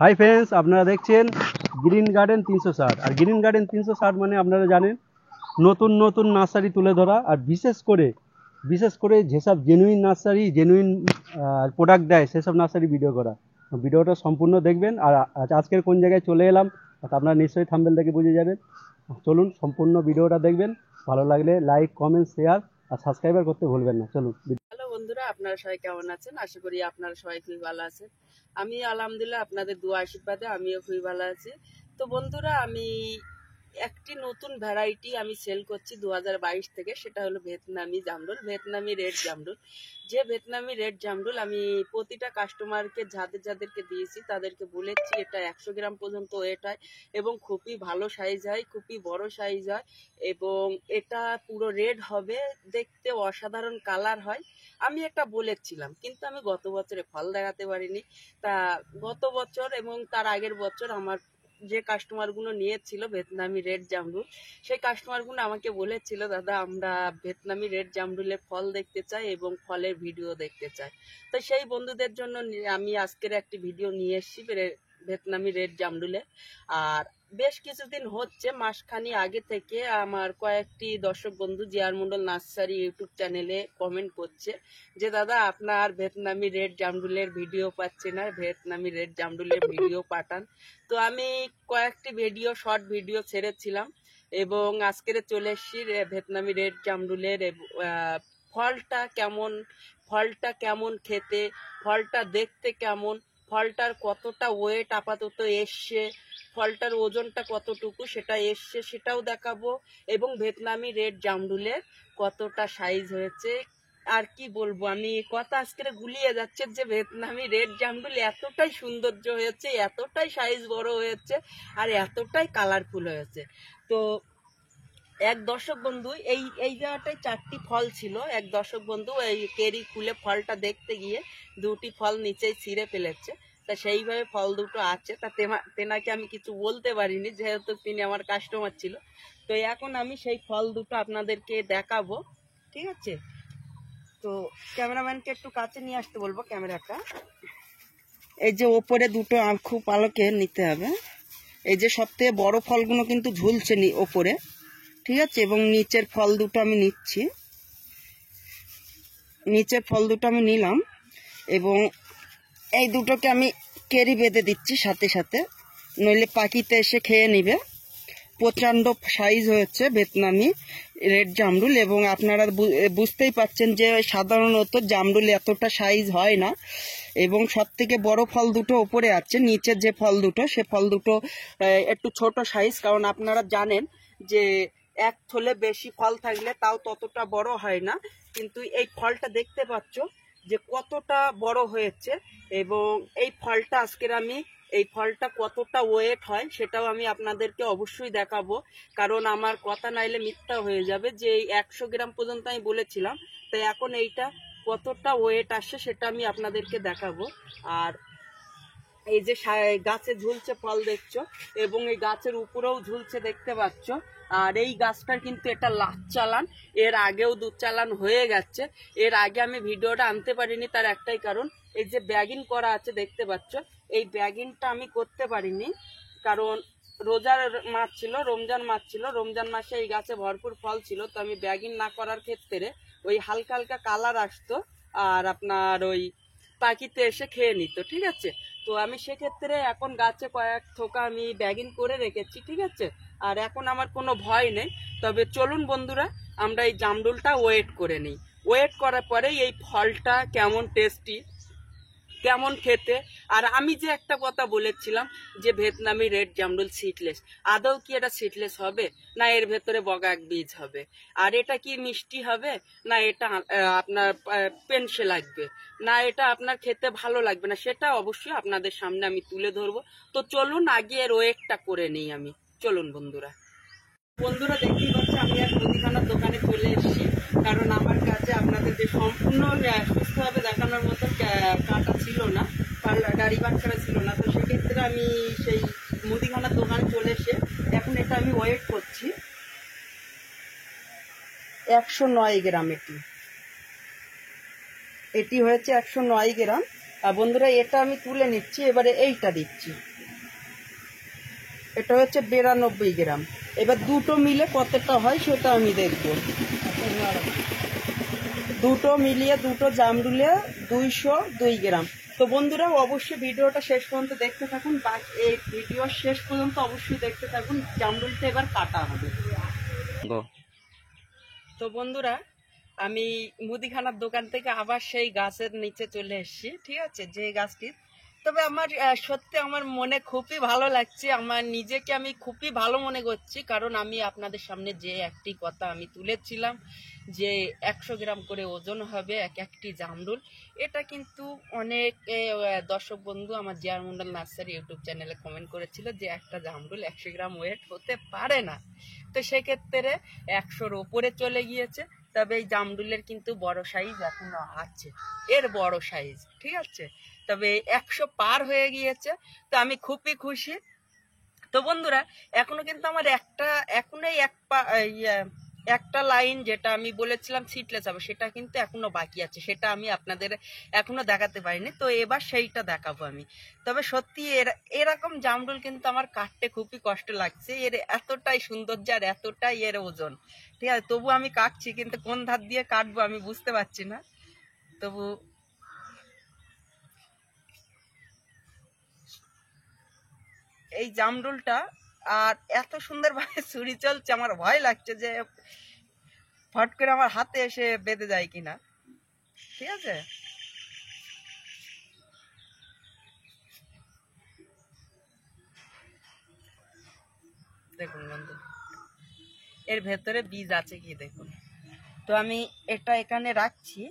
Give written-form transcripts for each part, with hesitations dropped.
Hi friends, আপনারা দেখছেন green garden 360। আর green garden 360 মানে আপনারা জানেন নতুন নতুন নার্সারি তুলে ধরা, আর বিশেষ করে যেসব জেনুইন নার্সারি জেনুইন প্রোডাক্ট দেয় সেসব নার্সারি ভিডিও করা। ভিডিওটা সম্পূর্ণ দেখবেন। আর আজকের কোন জায়গায় চলে এলাম আপনারা নিশ্চয়ই থাম্বনেল দেখে বুঝে যাবেন। চলুন সম্পূর্ণ ভিডিওটা দেখবেন, ভালো লাগলে লাইক কমেন্ট শেয়ার আর সাবস্ক্রাইবার করতে ভুলবেন না। চলুন। হ্যালো বন্ধুরা, আপনারা সবাই কেমন আছেন? আশা করি আপনারা সবাই খুবই ভালো আছেন। আমি আলহামদুলিল্লাহ আপনাদের দোয়া আশীর্বাদে আমিও খুবই ভালো আছি। তো বন্ধুরা, আমি একটি নতুন ভ্যারাইটি আমি সেল করছি 2022 থেকে, সেটা হলো ভিয়েতনামি জামরুল, ভিয়েতনামি রেড জামরুল। যে ভিয়েতনামি রেড জামরুল আমি প্রতিটা কাস্টমারকে যাদেরকে দিয়েছি তাদেরকে বলেছি এটা 100 গ্রাম পর্যন্ত ওয়েট হয় এবং খুবই ভালো সাইজ হয়, খুবই বড় সাইজ হয় এবং এটা পুরো রেড হবে, দেখতে অসাধারণ কালার হয়। আমি এটা বলেছিলাম, কিন্তু আমি গত বছরে ফল দেখাতে পারিনি। তা গত বছর এবং তার আগের বছর আমার যে কাস্টমারগুলো নিয়েছিল ভিয়েতনামি রেড জামরুল, সেই কাস্টমারগুলো আমাকে বলেছিল, দাদা আমরা ভিয়েতনামি রেড জামরুলের ফল দেখতে চাই এবং ফলের ভিডিও দেখতে চাই। তো সেই বন্ধুদের জন্য আমি আজকের একটি ভিডিও নিয়ে এসেছি ভিয়েতনামি রেড জামরুলের। আর বেশ কিছুদিন হচ্ছে, মাসখানি আগে থেকে আমার কয়েকটি দর্শক বন্ধু জিয়ার মন্ডল নার্সারি ইউটিউব চ্যানেলে কমেন্ট করছে যে দাদা আপনার ভিয়েতনামি রেড জামরুলের ভিডিও পাচ্ছে না, ভিয়েতনামি রেড জামরুলের ভিডিও পাঠান। তো আমি কয়েকটি শর্ট ভিডিও ছেড়েছিলাম এবং আজকের চলে এসেছি ভিয়েতনামি রেড জামরুলের ফলটা কেমন খেতে, ফলটা দেখতে কেমন, ফলটার কতটা ওয়েট আপাতত এসছে, ফলটার ওজনটা কতটুকু সেটা এসছে সেটাও দেখাবো এবং ভিয়েতনামি রেড জামরুলের কতটা সাইজ হয়েছে। আর কি বলবো, আমি কথা আজকে গুলিয়ে যাচ্ছে যে ভিয়েতনামি রেড জামরুল এতটাই সৌন্দর্য হয়েছে, এতটাই সাইজ বড় হয়েছে আর এতটাই কালারফুল হয়েছে। তো এক দর্শক বন্ধু এই জায়গাটায় 4টি ফল ছিল, এক দর্শক বন্ধু এই কেরি খুলে ফলটা দেখতে গিয়ে 2টি ফল নিচেই ছিঁড়ে ফেলেছে। তা সেইভাবে ফল দুটো আছে, তা তেনাকে আমি কিছু বলতে পারিনি যেহেতু তিনি আমার কাস্টমার ছিল। তো এখন আমি সেই ফল দুটো আপনাদেরকে দেখাবো, ঠিক আছে? তো ক্যামেরাম্যানকে একটু কাছে নিয়ে আসতে বলবো ক্যামেরাটা। এই যে ওপরে দুটো আঁখু পালকে নিতে হবে, এই যে সবথেকে বড় ফলগুলো কিন্তু ঝুলছে ওপরে, ঠিক আছে? এবং নিচের ফল দুটো আমি নিচ্ছি, নিচের ফল দুটো আমি নিলাম এবং এই দুটোকে আমি কেরি বেঁধে দিচ্ছি সাথে সাথে, নইলে পাখিতে এসে খেয়ে নিবে। প্রচণ্ড সাইজ হয়েছে ভিয়েতনামি রেড জামরুল এবং আপনারা বুঝতেই পাচ্ছেন যে সাধারণত জামরুল এতটা সাইজ হয় না এবং সব থেকে বড় ফল দুটো ওপরে আছে, নিচের যে ফল দুটো সে ফল দুটো একটু ছোট সাইজ, কারণ আপনারা জানেন যে এক থলে বেশি ফল থাকলে তাও ততটা বড় হয় না। কিন্তু এই ফলটা দেখতে পাচ্ছ যে কতটা বড় হয়েছে এবং এই ফলটা এই ফলটা কতটা ওয়েট হয় সেটাও আমি আপনাদেরকে অবশ্যই দেখাবো, কারণ আমার কথা নাইলে মিথ্যা হয়ে যাবে। যে এই 100 গ্রাম পর্যন্ত আমি বলেছিলাম, তাই এখন এইটা কতটা ওয়েট আসে সেটা আমি আপনাদেরকে দেখাবো। আর এই যে গাছে ঝুলছে ফল দেখছো এবং এই গাছের উপরেও ঝুলছে দেখতে পাচ্ছ। আর এই গাছটার কিন্তু এটা লাস্ট চালান, এর আগেও 2 চালান হয়ে গেছে। এর আগে আমি ভিডিওটা আনতে পারিনি, তার একটাই কারণ এই যে ব্যাগিং করা আছে দেখতে পাচ্ছ, এই ব্যাগিংটা আমি করতে পারিনি কারণ রমজান মাস ছিল, রমজান মাসে এই গাছে ভরপুর ফল ছিল। তো আমি ব্যাগিং না করার ক্ষেত্রে ওই হালকা হালকা কালার আসতো আর আপনার ওই পাখিতে এসে খেয়ে নিত, ঠিক আছে? তো আমি সেক্ষেত্রে এখন গাছে কয়েক থোকা আমি ব্যাগিং করে রেখেছি, ঠিক আছে? আর এখন আমার কোনো ভয় নেই। তবে চলুন বন্ধুরা, আমরা এই জামরুলটা ওয়েট করে নিই। ওয়েট করার পরেই এই ফলটা কেমন টেস্টি, কেমন খেতে। আর আমি যে একটা কথা বলেছিলাম যে ভিয়েতনামি রেড জামরুল সিডলেস, আদৌ কি এটা সিডলেস হবে, না এর ভেতরে বগাক বীজ হবে? আর এটা কি মিষ্টি হবে, না এটা আপনার পেনসে লাগবে, না এটা আপনার খেতে ভালো লাগবে না, সেটা অবশ্যই আপনাদের সামনে আমি তুলে ধরবো। তো চলুন আগে এর ওয়েটটা করে নিই আমি। চলুন বন্ধুরা দেখতেই পাচ্ছি আমি এক মুদিখানার দোকানে চলে এসেছি, কারণ আমার কাছে আপনাদের যে সম্পূর্ণ সুস্থভাবে দেখানোর মতো কাটা ছিল না, গাড়ি বাচ্চারা ছিল না। তো সেক্ষেত্রে আমি সেই মুদিখানার দোকানে চলে এসে এখন এটা আমি ওয়েট করছি। 109 গ্রাম এটি হয়েছে 109 গ্রাম আর বন্ধুরা এটা আমি তুলে নিচ্ছি, এবারে এইটা দিচ্ছি, এটা হচ্ছে 92 গ্রাম। এবার দুটো মিলে কতটা হয় সেটা আমি দেখব। দুটো মিলিয়ে দুটো জামরুলে 202 গ্রাম। তো বন্ধুরা অবশ্যই ভিডিওটা শেষ পর্যন্ত দেখতে থাকুন, বা এই ভিডিও শেষ পর্যন্ত অবশ্যই দেখতে থাকুন, জামরুলটা এবার কাটা হবে। তো বন্ধুরা আমি মুদিখানার দোকান থেকে আবার সেই গাছের নিচে চলে এসেছি, ঠিক আছে, যে গাছটি। তবে আমার সত্যি আমার মনে খুবই ভালো লাগছে, আমার নিজেকে আমি খুবই ভালো মনে করছি, কারণ আমি আপনাদের সামনে যে একটি কথা আমি তুলেছিলাম যে 100 গ্রাম করে ওজন হবে এক একটি জামরুল। এটা কিন্তু অনেক দর্শক বন্ধু আমার জিয়ার মন্ডল নার্সারি ইউটিউব চ্যানেলে কমেন্ট করেছিল যে একটা জামরুল 100 গ্রাম ওয়েট হতে পারে না। তো সেক্ষেত্রে 100-র ওপরে চলে গিয়েছে। তবে এই জামরুলের কিন্তু বড় সাইজ এখনো আছে, এর বড় সাইজ, ঠিক আছে। তবে 100 পার হয়ে গিয়েছে, তো আমি খুবই খুশি। তো বন্ধুরা এখনো কিন্তু আমার একটা লাইন যেটা আমি বলেছিলাম সিটলেস হবে, সেটা কিন্তু এখনো বাকি আছে, সেটা আমি আপনাদের এখনো দেখাতে পারিনি। তো এবার সেইটা দেখাবো আমি। তবে সত্যি এরকম জামরুল কিন্তু আমার কাটতে খুবই কষ্ট লাগছে, এর এতটাই সৌন্দর্য আর এতটাই এর ওজন, ঠিক আছে। তবু আমি কাটছি, কিন্তু কোন ধার দিয়ে কাটবো আমি বুঝতে পারছি না। তবু এই জামরুলটা আর এত সুন্দরভাবে ছুরি চলছে, আমার ভয় লাগছে যে ফট করে আমার হাতে এসে বেঁধে যায় কিনা, ঠিক আছে। দেখুন বন্ধু এর ভেতরে বীজ আছে কি দেখুন। তো আমি এটা এখানে রাখছি,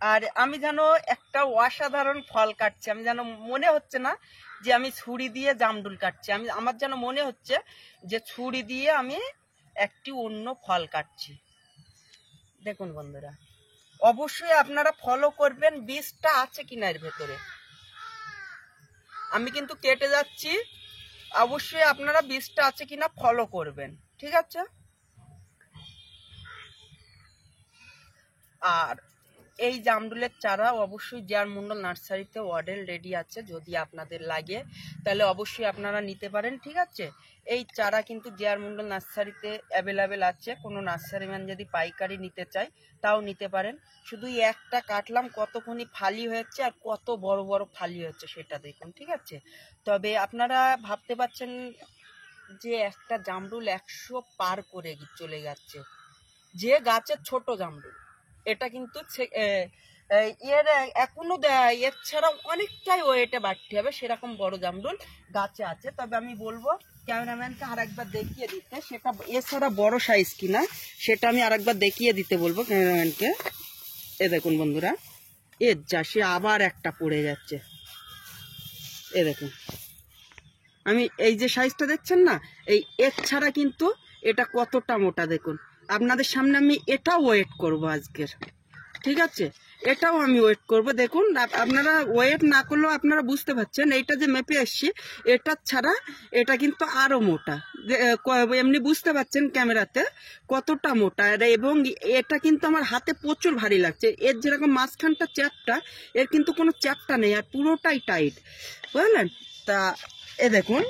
আর আমি যেন একটা অসাধারণ ফল কাটছি, আমি যেন মনে হচ্ছে না যে আমি ছুরি দিয়ে জামরুল কাটছি, আমার যেন মনে হচ্ছে যে ছুরি দিয়ে আমি একটি অন্য ফল কাটছি। দেখুন বন্ধুরা অবশ্যই আপনারা ফলো করবেন বীজটা আছে কিনা এর ভেতরে। আমি কিন্তু কেটে যাচ্ছি, অবশ্যই আপনারা বীজটা আছে কিনা ফলো করবেন, ঠিক আছে। আর এই জামরুলের চারা অবশ্যই জিয়ার মন্ডল নার্সারিতে অর্ডার রেডি আছে, যদি আপনাদের লাগে তাহলে অবশ্যই আপনারা নিতে পারেন, ঠিক আছে। এই চারা কিন্তু জিয়ার মন্ডল নার্সারিতে অ্যাভেলেবেল আছে, কোনো নার্সারিম্যান যদি পাইকারি নিতে চায় তাও নিতে পারেন। শুধু একটা কাটলাম কতক্ষণই ফালি হয়েছে আর কত বড় বড় ফালি হচ্ছে সেটা দেখুন, ঠিক আছে। তবে আপনারা ভাবতে পারছেন যে একটা জামরুল 100 পার করে চলে যাচ্ছে, যে গাছের ছোট জামরুল, এটা কিন্তু এর এখনো এর ছাড়া অনেকটাই ওয়েটে বাড়তে হবে, সেরকম বড় জামরুল গাছে আছে। তবে আমি বলবো ক্যামেরাম্যানকে আরেকবার দেখিয়ে দিতে, সেটা এছাড়া বড় সাইজ কিনা সেটা আমি আরেকবার দেখিয়ে দিতে বলবো ক্যামেরাম্যানকে। এ দেখুন বন্ধুরা এর যা সে আবার একটা পড়ে যাচ্ছে, এ দেখুন। আমি এই যে সাইজটা দেখছেন না, এই এর ছাড়া কিন্তু এটা কতটা মোটা দেখুন। আপনাদের সামনে আমি এটাও ওয়েট করব আজকের, ঠিক আছে, এটাও আমি ওয়েট করব। দেখুন আপনারা ওয়েট না করলেও আপনারা বুঝতে পারছেন, এইটা যে মেপে এসছি এটা ছাড়া এটা কিন্তু আরো মোটা, এমনি বুঝতে পারছেন ক্যামেরাতে কতটা মোটা। এবং এটা কিন্তু আমার হাতে প্রচুর ভারী লাগছে, এর যেরকম মাঝখানটা চ্যাপটা, এর কিন্তু কোনো চ্যাপটা নেই আর পুরোটাই টাইট, বুঝলেন। তা এ দেখুন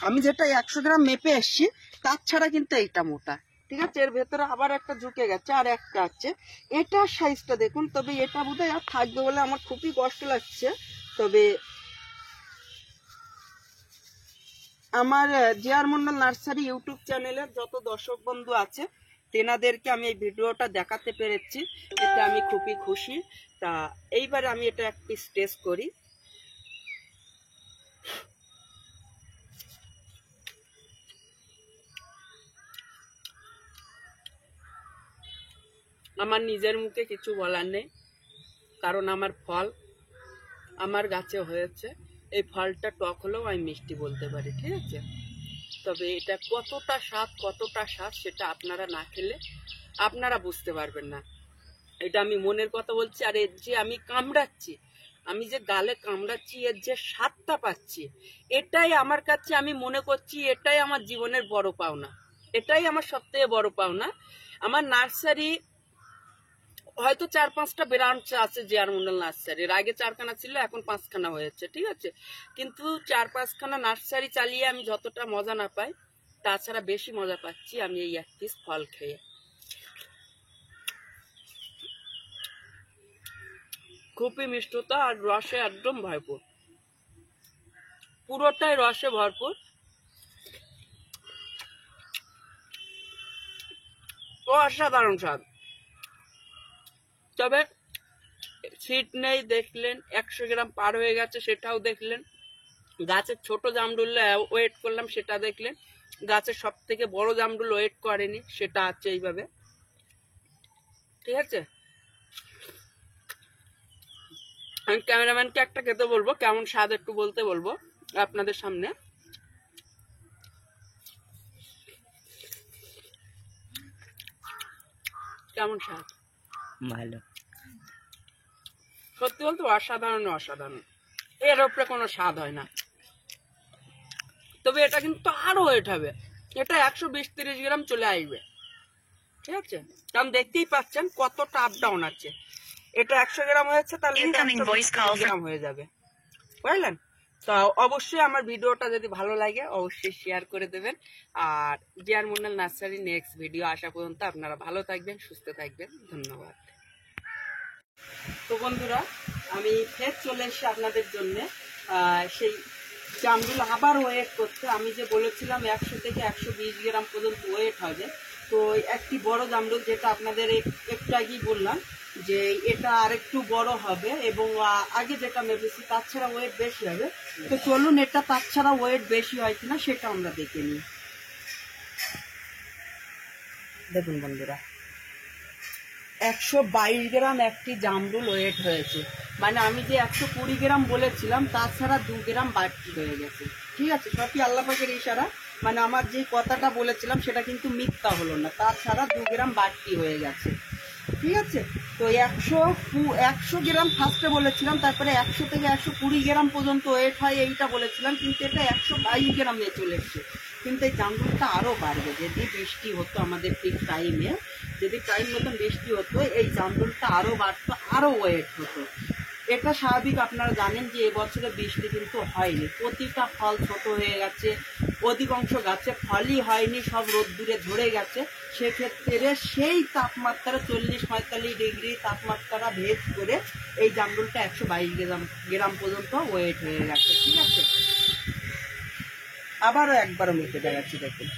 আমি যেটা 100 গ্রাম মেপে এসছি তার ছাড়া কিন্তু এইটা মোটা, ঠিক আছে। এর ভেতরে আবার একটা ঝুঁকে গেছে আর একটা আছে, এটার সাইজটা দেখুন। তবে এটা বোধহয় আর থাকবে বলে আমার খুবই কষ্ট লাগছে। তবে আমার জিয়ার মন্ডল নার্সারি ইউটিউব চ্যানেলের যত দর্শক বন্ধু আছে তেনাদেরকে আমি এই ভিডিওটা দেখাতে পেরেছি, এতে আমি খুবই খুশি। তা এইবারে আমি এটা একটি টেস্ট করি। আমার নিজের মুখে কিছু বলার নেই, কারণ আমার ফল আমার গাছে হয়েছে, এই ফলটা টক হলেও আমি মিষ্টি বলতে পারি, ঠিক আছে। তবে এটা কতটা স্বাদ সেটা আপনারা না খেলে আপনারা বুঝতে পারবেন না। এটা আমি মনের কথা বলছি। আর এর যে আমি কামড়াচ্ছি, আমি যে গালে কামড়াচ্ছি, এর যে স্বাদটা পাচ্ছি, এটাই আমার কাছে আমি মনে করছি এটাই আমার জীবনের বড় পাওনা, এটাই আমার সবথেকে বড় পাওনা। আমার নার্সারি হয়তো 4-5টা ব্রাঞ্চ আছে জিআর মন্ডল নার্সারির, আগে 4খানা ছিল, এখন 5খানা হয়েছে, ঠিক আছে। কিন্তু 4-5খানা নার্সারি চালিয়ে আমি যতটা মজা না পাই, তাছাড়া বেশি মজা পাচ্ছি আমি এই এক পিস ফল খেয়ে। খুবই মিষ্টতা আর রসে একদম ভরপুর, পুরোটাই রসে ভরপুর। অসাধারণ স্বাদ। তবে সিট নেই দেখলেন, 100 গ্রাম পার হয়ে গেছে সেটাও দেখলেন। গাছের ছোট জামরুল ওয়েট করলাম সেটা দেখলেন। গাছের সব থেকে বড় জামরুল ওয়েট করেনি, সেটা আছে এইভাবে, ঠিক আছে। আমি ক্যামেরাম্যানকে একটা খেতে বলবো, কেমন স্বাদ একটু বলতে বলবো আপনাদের সামনে। কেমন স্বাদ? ভালো, সত্যি বলতে অসাধারণ, অসাধারণ, এর উপরে কোনো স্বাদ হয় না। তবে এটা কিন্তু আরো ওয়েট হবে, এটা 120-30 গ্রাম চলে আসবে, ঠিক আছে। কারণ দেখতেই পাচ্ছেন কতটা আপ ডাউন আছে। এটা 100 গ্রাম হয়েছে, তাহলে 120 গ্রাম হয়ে যাবে, বুঝলেন। তো অবশ্যই আমার ভিডিওটা যদি ভালো লাগে অবশ্যই শেয়ার করে দেবেন। আর GR Mondal nursery next video আসা পর্যন্ত আপনারা ভালো থাকবেন, সুস্থ থাকবেন, ধন্যবাদ। তো বন্ধুরা, আমি ফের চলে এসেছি আপনাদের জন্য সেই জামরুল আবার ওয়েট করতে। আমি যে বলেছিলাম 100 থেকে 120 গ্রাম পর্যন্ত ওয়েট হবে, তো একটি বড় জামরুল, যেটা আপনাদের একটু আগেই বললাম যে এটা আরেকটু বড় হবে এবং আগে যেটা ভেবেছি তার ছাড়া ওয়েট বেশি হবে। তো চলুন এটা তার ছাড়া ওয়েট বেশি হয় কিনা সেটা আমরা দেখে নিই। দেখুন বন্ধুরা, 122 গ্রাম একটি জামরুল ওয়েট হয়েছে। মানে আমি যে 120 গ্রাম বলেছিলাম তাছাড়া 2 গ্রাম বাড়তি হয়ে গেছে, ঠিক আছে। সবই আল্লাহ পাকের ইশারা, মানে আমার যে কথাটা বলেছিলাম সেটা কিন্তু মিথ্যা হলো না, তাছাড়া 2 গ্রাম বাড়তি হয়ে গেছে, ঠিক আছে। তো 100 গ্রাম ফার্স্টে বলেছিলাম, তারপরে 100 থেকে 120 গ্রাম পর্যন্ত ওয়েট হয় এইটা বলেছিলাম, কিন্তু এটা 122 গ্রামে চলে এসছে। কিন্তু এই জামরুলটা আরও বাড়বে যদি বৃষ্টি হতো আমাদের ঠিক টাইমে, যদি টাইম মতন বৃষ্টি হতো এই জামরুলটা আরও বাড়তো, আরও ওয়েট হতো। এটা স্বাভাবিক, আপনারা জানেন যে এবছরে বৃষ্টি কিন্তু হয়নি, প্রতিটা ফল ছোট হয়ে গেছে, অধিকাংশ গাছে ফলই হয়নি, সব রোদ্দুরে ঝরে গেছে। সেক্ষেত্রে সেই তাপমাত্রা 40-45 ডিগ্রি তাপমাত্রা ভেদ করে এই জামরুলটা 122 গ্রাম পর্যন্ত ওয়েট হয়ে গেছে, ঠিক আছে। আবারও একবারও মেপে দেখাচ্ছি, দেখুন।